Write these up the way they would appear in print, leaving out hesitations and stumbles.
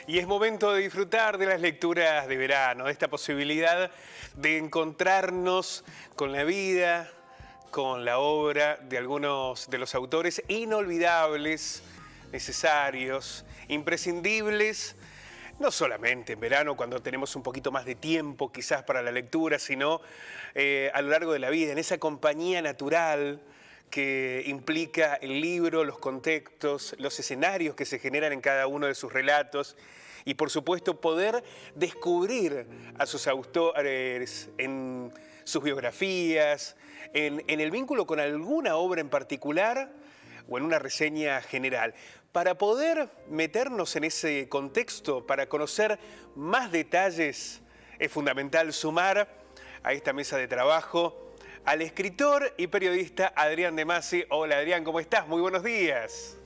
Y es momento de disfrutar de las lecturas de verano, de esta posibilidad de encontrarnos con la vida, con la obra de algunos de los autores inolvidables, necesarios, imprescindibles, no solamente en verano cuando tenemos un poquito más de tiempo quizás para la lectura, sino a lo largo de la vida, en esa compañía natural que implica el libro, los contextos, los escenarios que se generan en cada uno de sus relatos y por supuesto poder descubrir a sus autores en sus biografías, en el vínculo con alguna obra en particular o en una reseña general. Para poder meternos en ese contexto, para conocer más detalles, es fundamental sumar a esta mesa de trabajo al escritor y periodista Adrián de Masi. Hola Adrián, ¿cómo estás? Muy buenos días.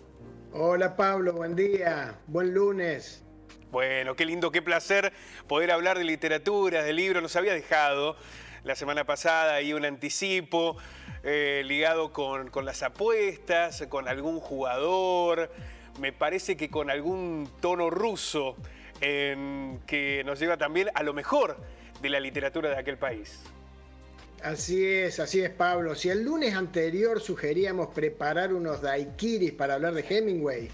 Hola Pablo, buen día, buen lunes. Bueno, qué lindo, qué placer poder hablar de literatura, de libros. Nos había dejado la semana pasada ahí un anticipo ligado con las apuestas, con algún jugador, me parece que con algún tono ruso que nos lleva también a lo mejor de la literatura de aquel país. Así es Pablo. Si el lunes anterior sugeríamos preparar unos daiquiris para hablar de Hemingway,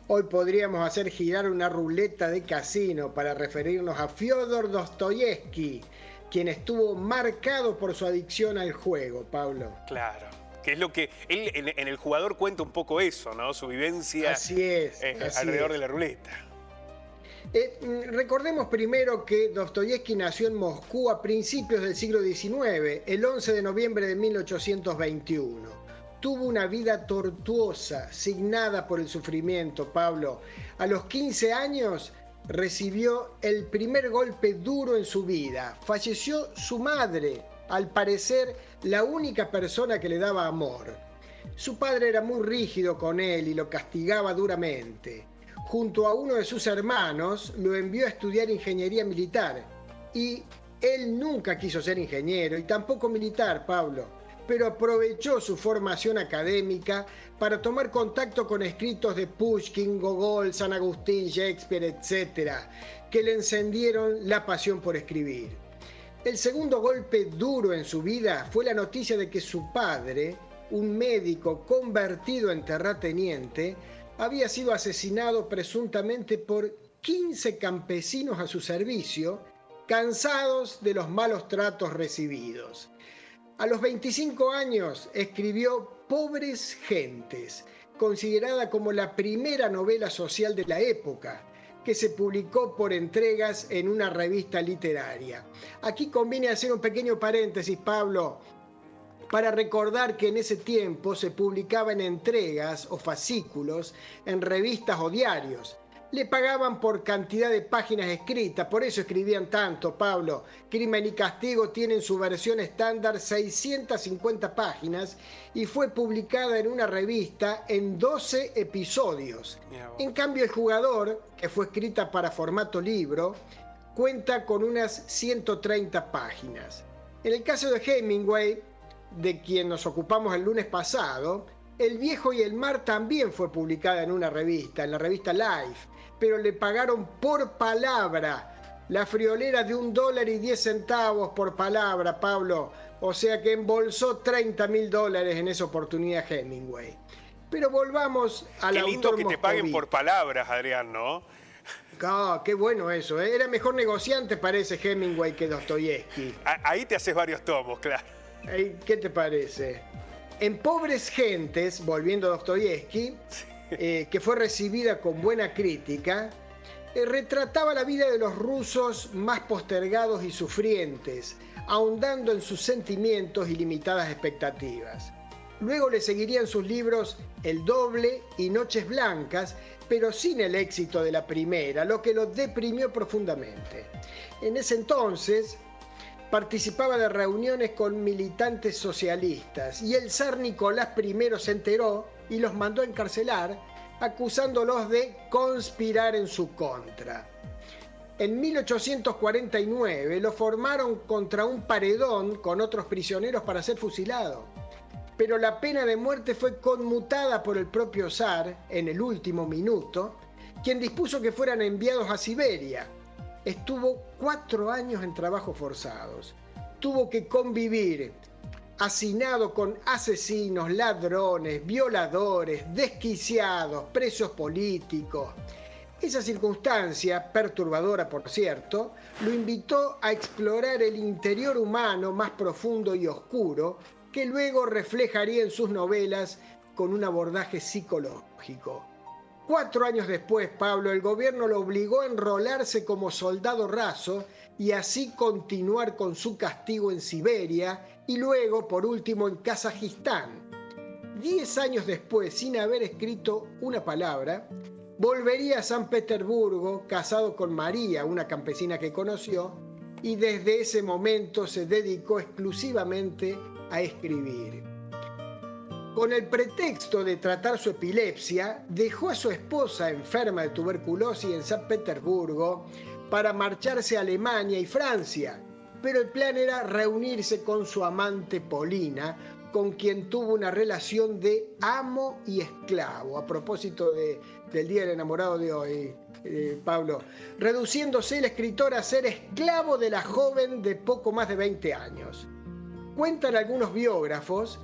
hoy podríamos hacer girar una ruleta de casino para referirnos a Fyodor Dostoyevsky, quien estuvo marcado por su adicción al juego, Pablo. Claro, que es lo que él en El jugador cuenta un poco eso, ¿no? Su vivencia alrededor de la ruleta. Recordemos primero que Dostoyevsky nació en Moscú a principios del siglo XIX, el 11 de noviembre de 1821. Tuvo una vida tortuosa, signada por el sufrimiento, Pablo. A los 15 años recibió el primer golpe duro en su vida. Falleció su madre, al parecer la única persona que le daba amor. Su padre era muy rígido con él y lo castigaba duramente. Junto a uno de sus hermanos, lo envió a estudiar ingeniería militar. Y él nunca quiso ser ingeniero y tampoco militar, Pablo, pero aprovechó su formación académica para tomar contacto con escritos de Pushkin, Gogol, San Agustín, Shakespeare, etc., que le encendieron la pasión por escribir. El segundo golpe duro en su vida fue la noticia de que su padre, un médico convertido en terrateniente, había sido asesinado presuntamente por 15 campesinos a su servicio, cansados de los malos tratos recibidos. A los 25 años escribió Pobres Gentes, considerada como la primera novela social de la época, que se publicó por entregas en una revista literaria. Aquí conviene hacer un pequeño paréntesis, Pablo, para recordar que en ese tiempo se publicaba en entregas o fascículos en revistas o diarios. Le pagaban por cantidad de páginas escritas, por eso escribían tanto, Pablo. Crimen y Castigo tiene en su versión estándar 650 páginas y fue publicada en una revista en 12 episodios. En cambio, El jugador, que fue escrita para formato libro, cuenta con unas 130 páginas. En el caso de Hemingway, de quien nos ocupamos el lunes pasado, El viejo y el mar también fue publicada en una revista, en la revista Life, pero le pagaron por palabra, la friolera de $1.10 por palabra, Pablo, o sea que embolsó $30.000 en esa oportunidad Hemingway. Pero volvamos al autor. Qué lindo que te paguen por palabras, Adrián, ¿no? Ah, qué bueno eso, ¿eh? Era mejor negociante, parece, Hemingway que Dostoyevsky. Ahí te haces varios tomos, claro. ¿Qué te parece? En Pobres Gentes, volviendo a Dostoyevsky, que fue recibida con buena crítica, retrataba la vida de los rusos más postergados y sufrientes, ahondando en sus sentimientos y limitadas expectativas. Luego le seguirían sus libros El doble y Noches blancas, pero sin el éxito de la primera, lo que lo deprimió profundamente. En ese entonces participaba de reuniones con militantes socialistas y el zar Nicolás I se enteró y los mandó a encarcelar, acusándolos de conspirar en su contra. En 1849 lo formaron contra un paredón con otros prisioneros para ser fusilado. Pero la pena de muerte fue conmutada por el propio zar en el último minuto quien dispuso que fueran enviados a Siberia. Estuvo 4 años en trabajos forzados. Tuvo que convivir hacinado con asesinos, ladrones, violadores, desquiciados, presos políticos. Esa circunstancia, perturbadora por cierto, lo invitó a explorar el interior humano más profundo y oscuro, que luego reflejaría en sus novelas con un abordaje psicológico. 4 años después, Pablo, el gobierno lo obligó a enrolarse como soldado raso y así continuar con su castigo en Siberia y luego, por último, en Kazajistán. 10 años después, sin haber escrito una palabra, volvería a San Petersburgo, casado con María, una campesina que conoció, y desde ese momento se dedicó exclusivamente a escribir. Con el pretexto de tratar su epilepsia, dejó a su esposa enferma de tuberculosis en San Petersburgo para marcharse a Alemania y Francia, pero el plan era reunirse con su amante Polina, con quien tuvo una relación de amo y esclavo, a propósito del Día del Enamorado de hoy, Pablo, reduciéndose el escritor a ser esclavo de la joven de poco más de 20 años. Cuentan algunos biógrafos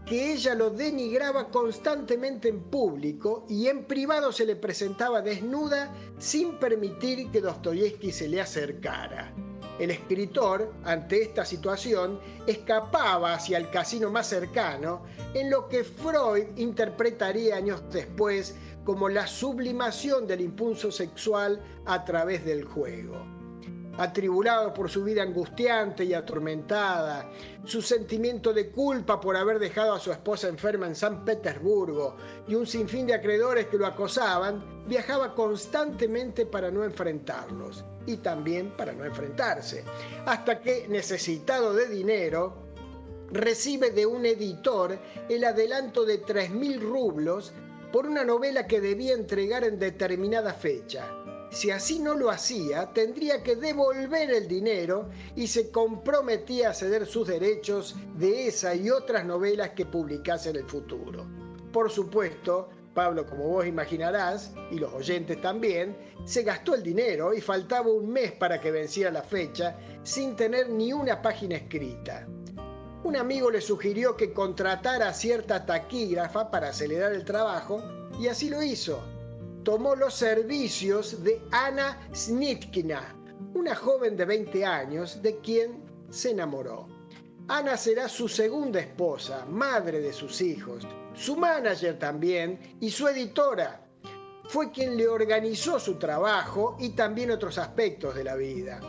que ella lo denigraba constantemente en público y en privado se le presentaba desnuda sin permitir que Dostoyevski se le acercara. El escritor, ante esta situación, escapaba hacia el casino más cercano, en lo que Freud interpretaría años después como la sublimación del impulso sexual a través del juego. Atribulado por su vida angustiante y atormentada, su sentimiento de culpa por haber dejado a su esposa enferma en San Petersburgo y un sinfín de acreedores que lo acosaban, viajaba constantemente para no enfrentarlos y también para no enfrentarse, hasta que, necesitado de dinero, recibe de un editor el adelanto de 3.000 rublos por una novela que debía entregar en determinada fecha. Si así no lo hacía, tendría que devolver el dinero y se comprometía a ceder sus derechos de esa y otras novelas que publicase en el futuro. Por supuesto, Pablo, como vos imaginarás, y los oyentes también, se gastó el dinero y faltaba un mes para que venciera la fecha sin tener ni una página escrita. Un amigo le sugirió que contratara a cierta taquígrafa para acelerar el trabajo y así lo hizo. Tomó los servicios de Anna Snitkina, una joven de 20 años de quien se enamoró. Ana será su segunda esposa, madre de sus hijos, su manager también y su editora. Fue quien le organizó su trabajo y también otros aspectos de la vida.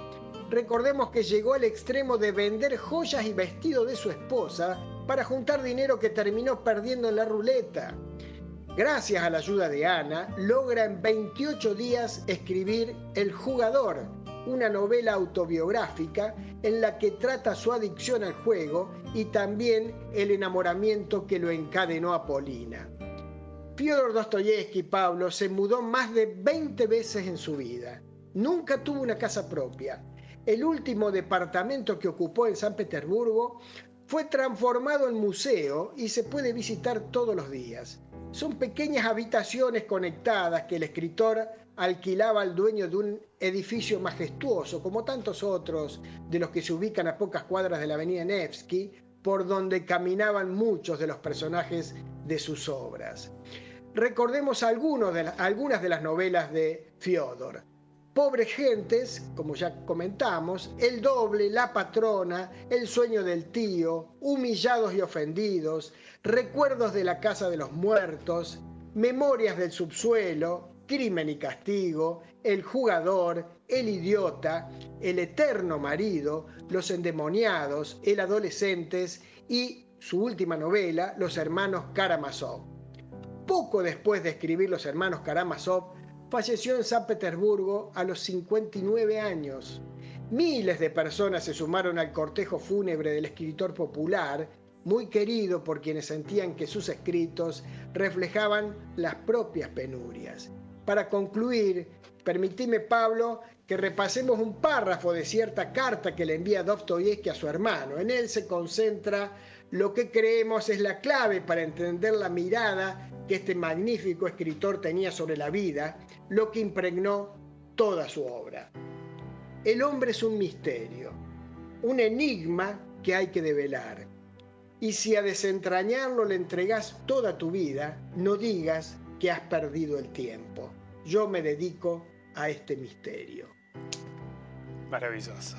Recordemos que llegó al extremo de vender joyas y vestidos de su esposa para juntar dinero que terminó perdiendo en la ruleta. Gracias a la ayuda de Ana, logra en 28 días escribir El jugador, una novela autobiográfica en la que trata su adicción al juego y también el enamoramiento que lo encadenó a Polina. Fyodor Dostoyevski, Pablo, se mudó más de 20 veces en su vida. Nunca tuvo una casa propia. El último departamento que ocupó en San Petersburgo fue transformado en museo y se puede visitar todos los días. Son pequeñas habitaciones conectadas que el escritor alquilaba al dueño de un edificio majestuoso, como tantos otros de los que se ubican a pocas cuadras de la avenida Nevsky, por donde caminaban muchos de los personajes de sus obras. Recordemos algunas de las novelas de Fyodor. Pobres gentes, como ya comentamos, El doble, La patrona, El sueño del tío, Humillados y ofendidos, Recuerdos de la casa de los muertos, Memorias del subsuelo, Crimen y castigo, El jugador, El idiota, El eterno marido, Los endemoniados, El adolescentes y su última novela, Los hermanos Karamazov. Poco después de escribir Los hermanos Karamazov, falleció en San Petersburgo a los 59 años. Miles de personas se sumaron al cortejo fúnebre del escritor popular, muy querido por quienes sentían que sus escritos reflejaban las propias penurias. Para concluir, permitime, Pablo, que repasemos un párrafo de cierta carta que le envía Dostoyevski a su hermano. En él se concentra lo que creemos es la clave para entender la mirada que este magnífico escritor tenía sobre la vida, lo que impregnó toda su obra. El hombre es un misterio, un enigma que hay que develar. Y si a desentrañarlo le entregas toda tu vida, no digas que has perdido el tiempo. Yo me dedico a este misterio. Maravilloso.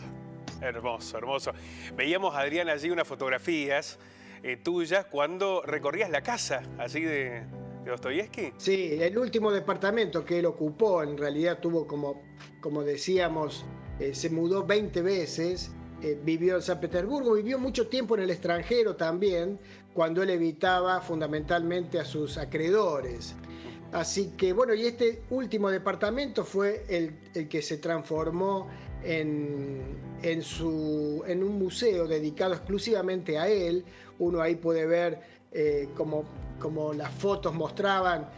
Hermoso, hermoso. Veíamos, Adrián, allí unas fotografías tuyas cuando recorrías la casa allí de Dostoyevski. Sí, el último departamento que él ocupó, en realidad tuvo como decíamos, se mudó 20 veces, vivió en San Petersburgo, vivió mucho tiempo en el extranjero también, cuando él evitaba fundamentalmente a sus acreedores. Así que bueno, y este último departamento fue el que se transformó en un museo dedicado exclusivamente a él. Uno ahí puede ver como las fotos mostraban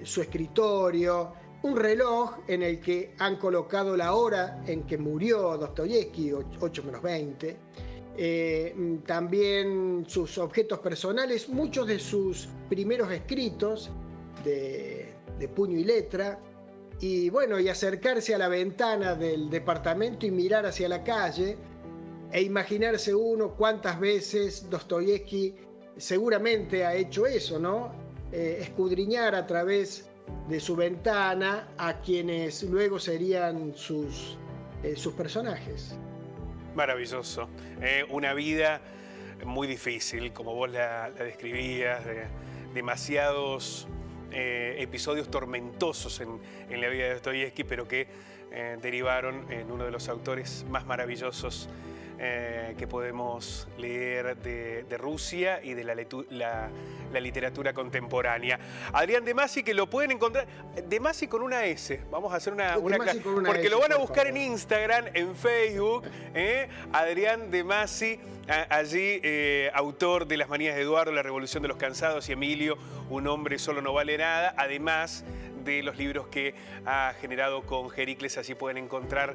su escritorio, un reloj en el que han colocado la hora en que murió Dostoyevski, 8 menos 20. También sus objetos personales, muchos de sus primeros escritos de puño y letra, y bueno, y acercarse a la ventana del departamento y mirar hacia la calle e imaginarse uno cuántas veces Dostoyevski seguramente ha hecho eso, ¿no? Escudriñar a través de su ventana a quienes luego serían sus personajes. Maravilloso. Una vida muy difícil, como vos la describías, de demasiados episodios tormentosos en la vida de Dostoyevski, pero que derivaron en uno de los autores más maravillosos que podemos leer de Rusia y de la literatura contemporánea. Adrián de Masi, que lo pueden encontrar, de Masi con una S, vamos a hacer una clase, porque lo van a buscar en Instagram, en Facebook, Adrián de Masi, allí autor de Las manías de Eduardo, La revolución de los cansados y Emilio, un hombre solo no vale nada, además de los libros que ha generado con Jericles. Allí pueden encontrar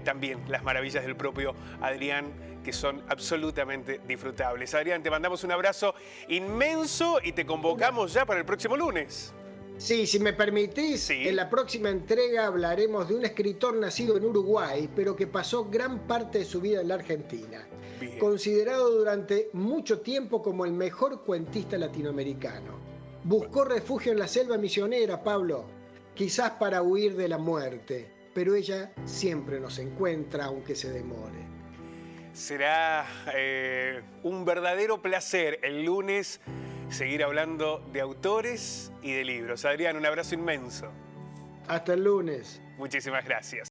también las maravillas del propio Adrián, que son absolutamente disfrutables. Adrián, te mandamos un abrazo inmenso y te convocamos ya para el próximo lunes. Sí, si me permitís, sí. En la próxima entrega hablaremos de un escritor nacido en Uruguay, pero que pasó gran parte de su vida en la Argentina. Bien. Considerado durante mucho tiempo como el mejor cuentista latinoamericano. Buscó refugio en la selva misionera, Pablo, quizás para huir de la muerte, pero ella siempre nos encuentra, aunque se demore. Será un verdadero placer el lunes seguir hablando de autores y de libros. Adrián, un abrazo inmenso. Hasta el lunes. Muchísimas gracias.